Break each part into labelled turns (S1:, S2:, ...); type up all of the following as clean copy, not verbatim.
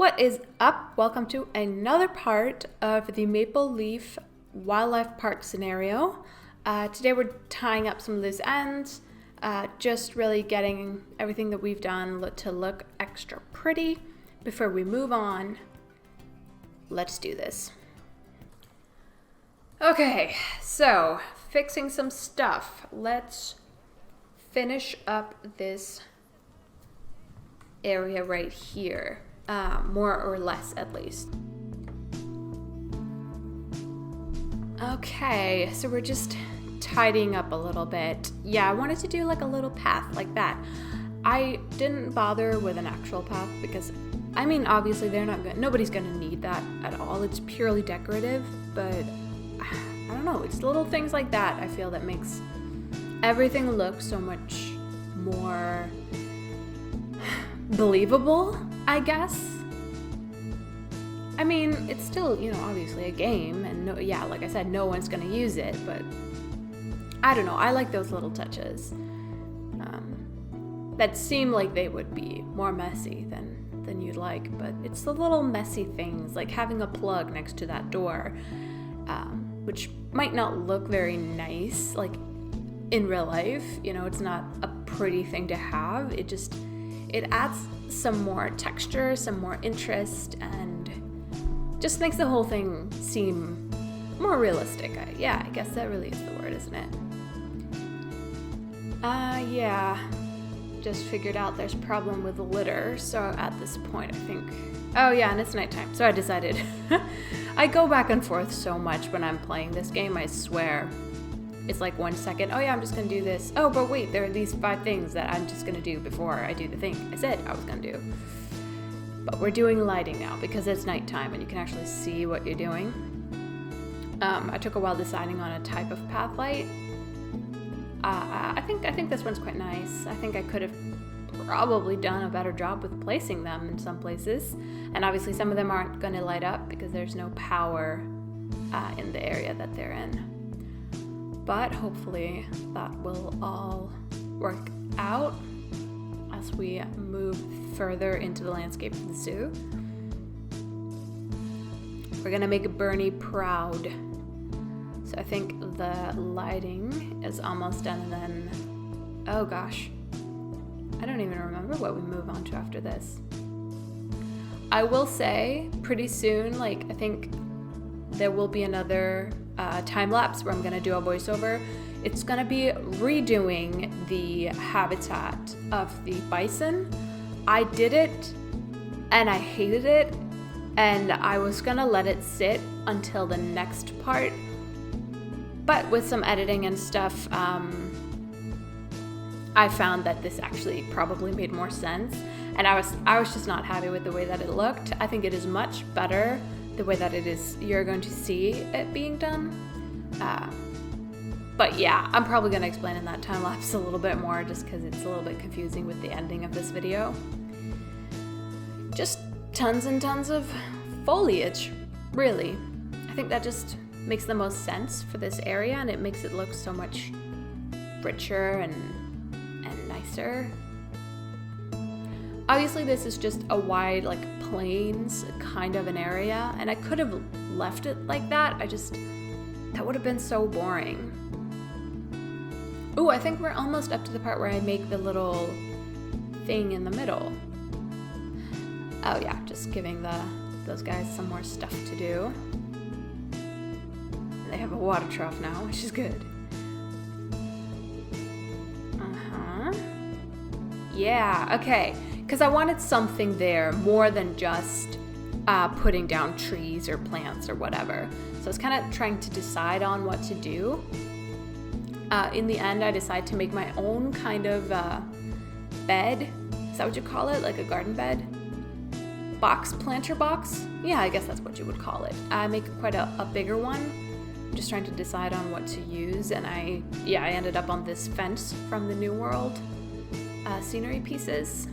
S1: What is up? Welcome to another part of the Maple Leaf Wildlife Park scenario. Today we're tying up some loose ends, just really getting everything that we've done to look extra pretty. Before we move on, let's do this. Okay, so fixing some stuff. Let's finish up this area right here. More or less, at least. Okay, so we're just tidying up a little bit. Yeah, I wanted to do like a little path like that. I didn't bother with an actual path because, I mean, obviously nobody's gonna need that at all. It's purely decorative, but I don't know. It's little things like that I feel that makes everything look so much more believable, I guess. I mean, it's still, obviously a game, and like I said, no one's gonna use it, but I don't know, I like those little touches that seem like they would be more messy than you'd like, but it's the little messy things, like having a plug next to that door, which might not look very nice, like in real life, it's not a pretty thing to have, it adds some more texture, some more interest, and just makes the whole thing seem more realistic. I guess that really is the word, isn't it? Yeah. Just figured out there's a problem with the litter, so at this point I think... Oh yeah, and it's nighttime, so I decided... I go back and forth so much when I'm playing this game, I swear. It's like 1 second, oh yeah, I'm just gonna do this. Oh, but wait, there are these 5 things that I'm just gonna do before I do the thing I said I was gonna do. But we're doing lighting now because it's nighttime and you can actually see what you're doing. I took a while deciding on a type of path light. I think this one's quite nice. I think I could have probably done a better job with placing them in some places. And obviously some of them aren't gonna light up because there's no power in the area that they're in. But hopefully that will all work out as we move further into the landscape of the zoo. We're gonna make Bernie proud. So I think the lighting is almost done, and then, oh gosh, I don't even remember what we move on to after this. I will say pretty soon, I think there will be another time lapse where I'm gonna do a voiceover. It's gonna be redoing the habitat of the bison. I did it and I hated it, and I was gonna let it sit until the next part, but with some editing and stuff, I found that this actually probably made more sense, and I was just not happy with the way that it looked. I think it is much better the way that it is. You're going to see it being done. But yeah, I'm probably going to explain in that time lapse a little bit more just because it's a little bit confusing with the ending of this video. Just tons and tons of foliage, really. I think that just makes the most sense for this area, and it makes it look so much richer and nicer. Obviously this is just a wide plains kind of an area, and I could have left it like that. That would have been so boring. Ooh, I think we're almost up to the part where I make the little thing in the middle. Oh yeah, just giving those guys some more stuff to do. They have a water trough now, which is good. Yeah, okay. Because I wanted something there more than just putting down trees or plants or whatever. So I was kind of trying to decide on what to do. In the end, I decided to make my own kind of bed. Is that what you call it? Like a garden bed? Planter box? Yeah, I guess that's what you would call it. I make quite a bigger one. I'm just trying to decide on what to use, and I ended up on this fence from the New World scenery pieces.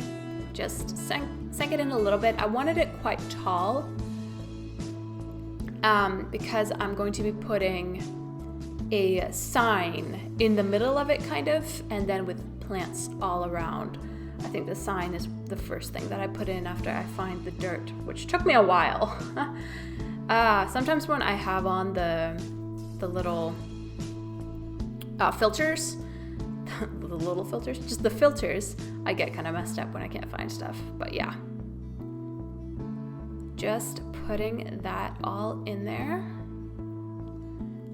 S1: Just sank it in a little bit. I wanted it quite tall because I'm going to be putting a sign in the middle of it, kind of, and then with plants all around. I think the sign is the first thing that I put in after I find the dirt, which took me a while. Sometimes when I have on the little filters, the little filters, just the filters, I get kind of messed up when I can't find stuff. But yeah, just putting that all in there.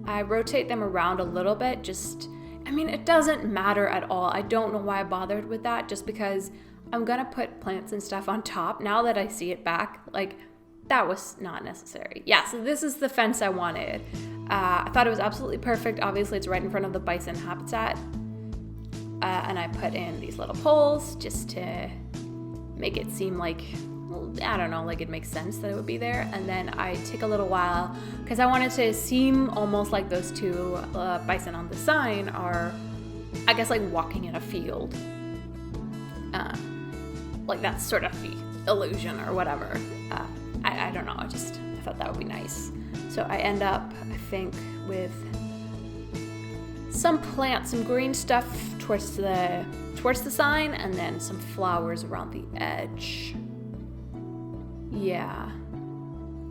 S1: I rotate them around a little bit, it doesn't matter at all. I don't know why I bothered with that, just because I'm gonna put plants and stuff on top. Now that I see it back, like, that was not necessary. Yeah, so this is the fence I wanted. I thought it was absolutely perfect. Obviously, it's right in front of the bison habitat. And I put in these little poles just to make it seem like, I don't know, like it makes sense that it would be there. And then I take a little while, because I wanted to seem almost like those two bison on the sign are, I guess, like walking in a field. Like that's sort of the illusion or whatever. I don't know, I thought that would be nice. So I end up, I think, with some plants, some green stuff towards the sign, and then some flowers around the edge. Yeah,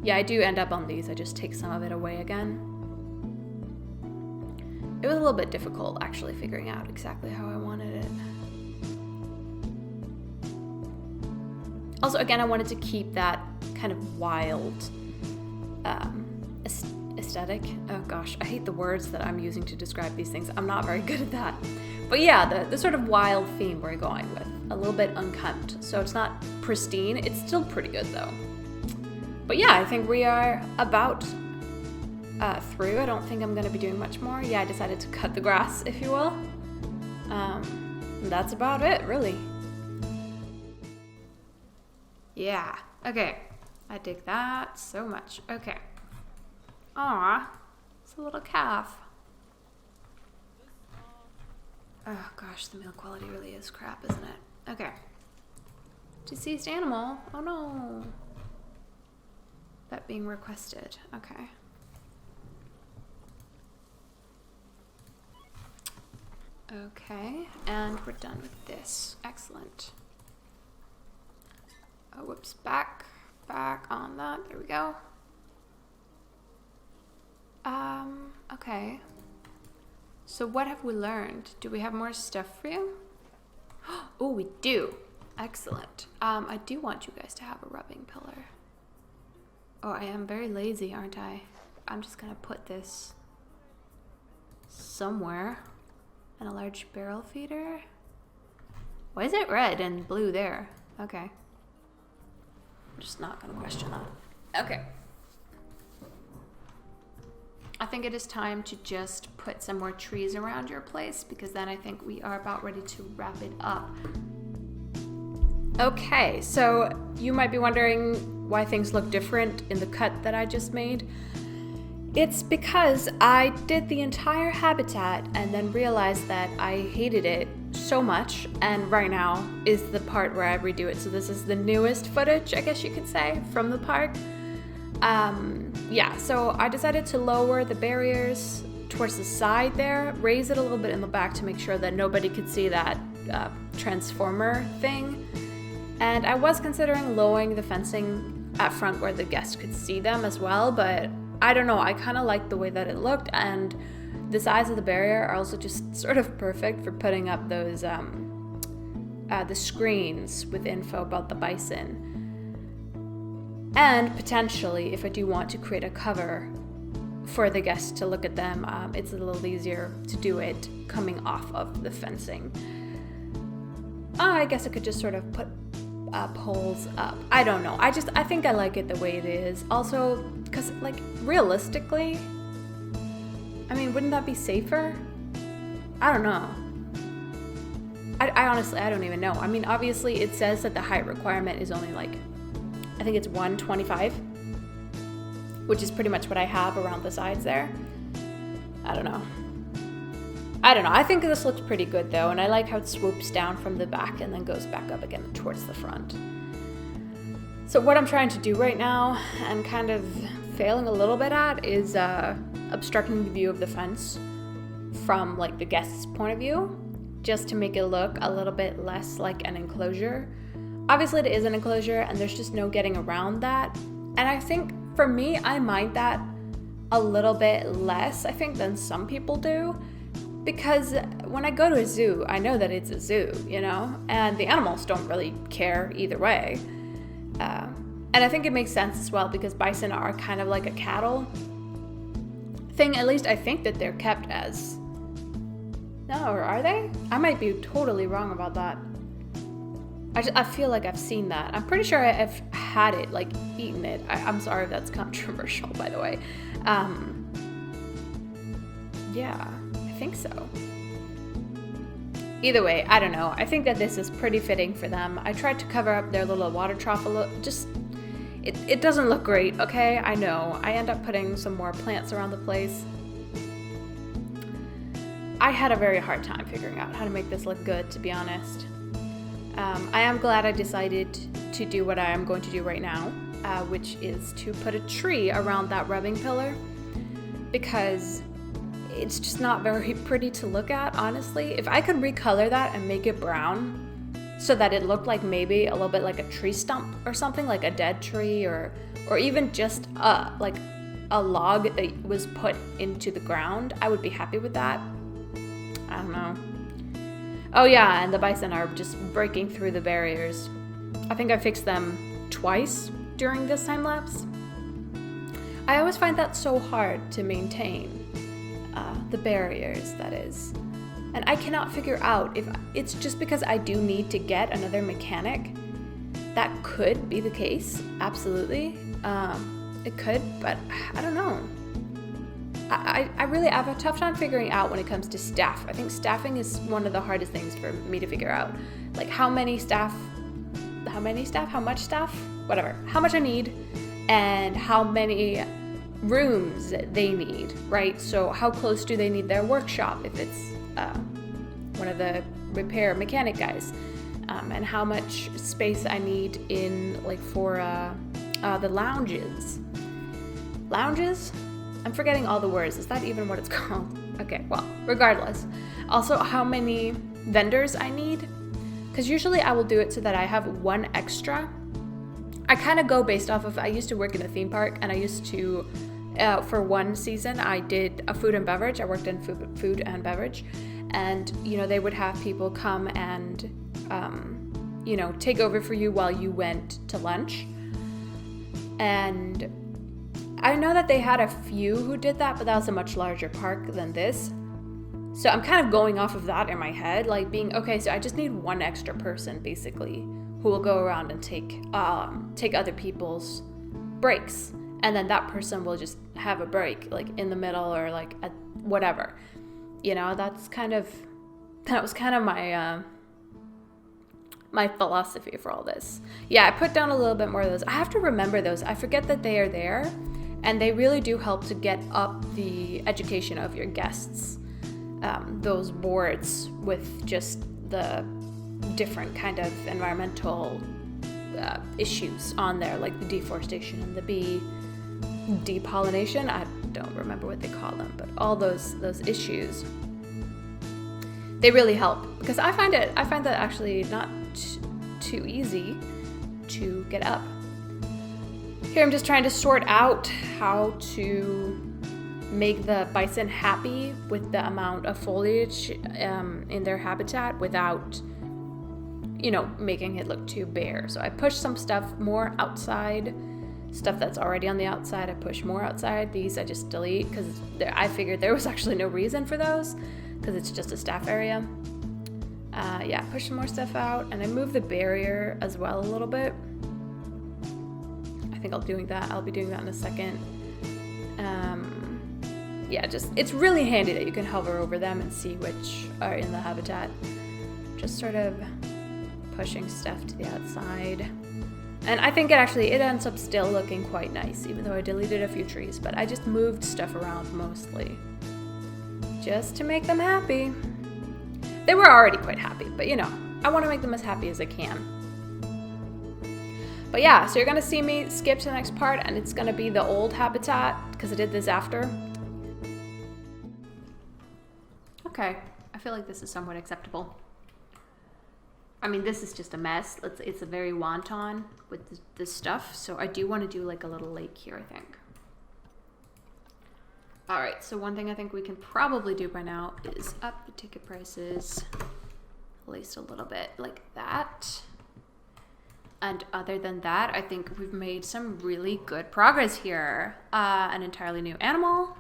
S1: I do end up on these. I just take some of it away again. It was a little bit difficult actually figuring out exactly how I wanted it. Also, again, I wanted to keep that kind of wild aesthetic. Oh gosh, I hate the words that I'm using to describe these things. I'm not very good at that. But yeah, the sort of wild theme we're going with. A little bit unkempt. So it's not pristine. It's still pretty good though. But yeah, I think we are about through. I don't think I'm going to be doing much more. Yeah, I decided to cut the grass, if you will. That's about it, really. Yeah. Okay. I dig that so much. Okay. Aw, it's a little calf. Oh gosh, the milk quality really is crap, isn't it? Okay. Deceased animal. Oh no. That being requested. Okay. Okay, and we're done with this. Excellent. Oh, whoops, back on that. There we go. Okay. So what have we learned? Do we have more stuff for you? Oh, we do. Excellent. I do want you guys to have a rubbing pillar. Oh, I am very lazy, aren't I? I'm just gonna put this somewhere. And a large barrel feeder. Why is it red and blue there? Okay. I'm just not gonna question that. Okay. I think it is time to just put some more trees around your place, because then I think we are about ready to wrap it up. Okay, so you might be wondering why things look different in the cut that I just made. It's because I did the entire habitat and then realized that I hated it so much, and right now is the part where I redo it. So this is the newest footage, I guess you could say, from the park. Yeah, so I decided to lower the barriers towards the side there, raise it a little bit in the back to make sure that nobody could see that transformer thing. And I was considering lowering the fencing at front where the guests could see them as well, but I don't know, I kind of liked the way that it looked, and the size of the barrier are also just sort of perfect for putting up those the screens with info about the bison. And potentially, if I do want to create a cover for the guests to look at them, it's a little easier to do it coming off of the fencing. I guess I could just sort of put poles up. I don't know. I think I like it the way it is. Also, because, like, realistically, I mean, wouldn't that be safer? I don't know. I honestly, I don't even know. I mean, obviously, it says that the height requirement is only, like, I think it's 125, which is pretty much what I have around the sides there. I don't know. I think this looks pretty good though, and I like how it swoops down from the back and then goes back up again towards the front. So what I'm trying to do right now, and kind of failing a little bit at, is obstructing the view of the fence from, like, the guest's point of view. just to make it look a little bit less like an enclosure. Obviously it is an enclosure and there's just no getting around that. And I think for me, I mind that a little bit less, I think, than some people do. Because when I go to a zoo, I know that it's a zoo, you know? And the animals don't really care either way. And I think it makes sense as well because bison are kind of like a cattle thing. At least I think that they're kept as. No, or are they? I might be totally wrong about that. I feel like I've seen that. I'm pretty sure I've had it, like eaten it. I'm sorry if that's controversial, by the way. Yeah, I think so. Either way, I don't know. I think that this is pretty fitting for them. I tried to cover up their little water trough a little. Just, it doesn't look great, okay? I know. I end up putting some more plants around the place. I had a very hard time figuring out how to make this look good, to be honest. I am glad I decided to do what I am going to do right now, which is to put a tree around that rubbing pillar, because it's just not very pretty to look at, honestly. If I could recolor that and make it brown so that it looked like maybe a little bit like a tree stump or something, like a dead tree, or even just like a log that was put into the ground, I would be happy with that. I don't know. Oh yeah, and the bison are just breaking through the barriers. I think I fixed them twice during this time lapse. I always find that so hard to maintain, the barriers, that is. And I cannot figure out if it's just because I do need to get another mechanic. That could be the case, absolutely. It could, but I don't know. I really have a tough time figuring out when it comes to staff. I think staffing is one of the hardest things for me to figure out. Like how much staff, whatever, how much I need and how many rooms they need, right? So how close do they need their workshop if it's one of the repair mechanic guys, and how much space I need in like for the lounges. I'm forgetting all the words. Is that even what it's called? Okay, well, regardless. Also, how many vendors I need. Because usually I will do it so that I have one extra. I kind of go based off of, I used to work in a theme park, and I used to, for one season, I did a food and beverage. I worked in food and beverage. And, you know, they would have people come and, you know, take over for you while you went to lunch. And I know that they had a few who did that, but that was a much larger park than this. So I'm kind of going off of that in my head, like being, okay, so I just need one extra person, basically, who will go around and take other people's breaks. And then that person will just have a break, like in the middle or like at whatever. You know, that was kind of my my philosophy for all this. Yeah, I put down a little bit more of those. I have to remember those. I forget that they are there. And they really do help to get up the education of your guests. Those boards with just the different kind of environmental issues on there, like the deforestation and the bee depollination. I don't remember what they call them, but all those issues, they really help, because I find that actually not too easy to get up. Here I'm just trying to sort out how to make the bison happy with the amount of foliage in their habitat without, you know, making it look too bare. So I push some stuff more outside, stuff that's already on the outside, I push more outside. These I just delete because I figured there was actually no reason for those because it's just a staff area. Yeah, push some more stuff out, and I move the barrier as well a little bit. I think I'll be doing that in a second. Yeah, just, it's really handy that you can hover over them and see which are in the habitat. Just sort of pushing stuff to the outside. And I think it ends up still looking quite nice, even though I deleted a few trees, but I just moved stuff around mostly. Just to make them happy. They were already quite happy, but you know, I want to make them as happy as I can. But yeah, so you're going to see me skip to the next part, and it's going to be the old habitat, because I did this after. Okay, I feel like this is somewhat acceptable. I mean, this is just a mess. It's a very wonton with this stuff. So I do want to do like a little lake here, I think. All right, so one thing I think we can probably do by now is up the ticket prices at least a little bit, like that. And other than that, I think we've made some really good progress here. An entirely new animal,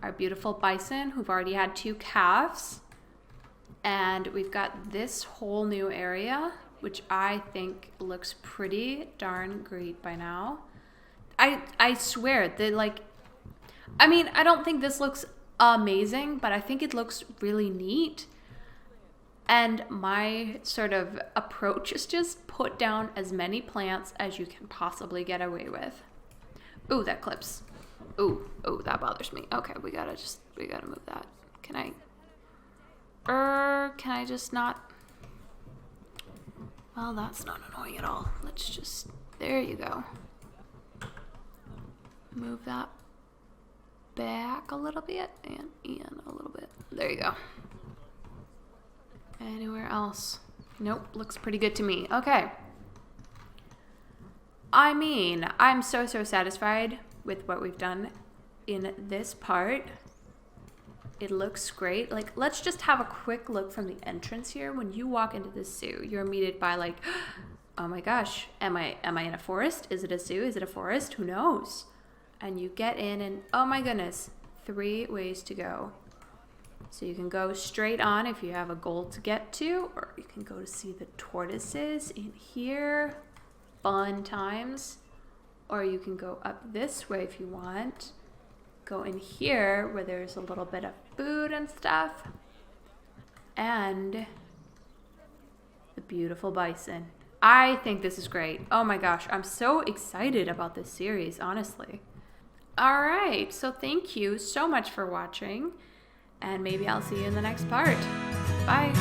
S1: our beautiful bison, who've already had 2 calves. And we've got this whole new area, which I think looks pretty darn great by now. I swear that, like, I mean, I don't think this looks amazing, but I think it looks really neat. And my sort of approach is just put down as many plants as you can possibly get away with. Ooh, that clips. Ooh, that bothers me. Okay, we gotta move that. Can I just not? Well, that's not annoying at all. Let's just, there you go. Move that back a little bit and in a little bit. There you go. Anywhere else? Nope, looks pretty good to me. Okay. I mean, I'm so satisfied with what we've done in this part. It looks great. Like, let's just have a quick look from the entrance here. When you walk into the zoo, you're greeted by like, oh my gosh, am I in a forest? Is it a zoo? Is it a forest? Who knows? And you get in and oh my goodness, 3 ways to go. So you can go straight on if you have a goal to get to, or you can go to see the tortoises in here. Fun times. Or you can go up this way if you want. Go in here where there's a little bit of food and stuff. And the beautiful bison. I think this is great. Oh my gosh, I'm so excited about this series, honestly. All right, so thank you so much for watching. And maybe I'll see you in the next part. Bye.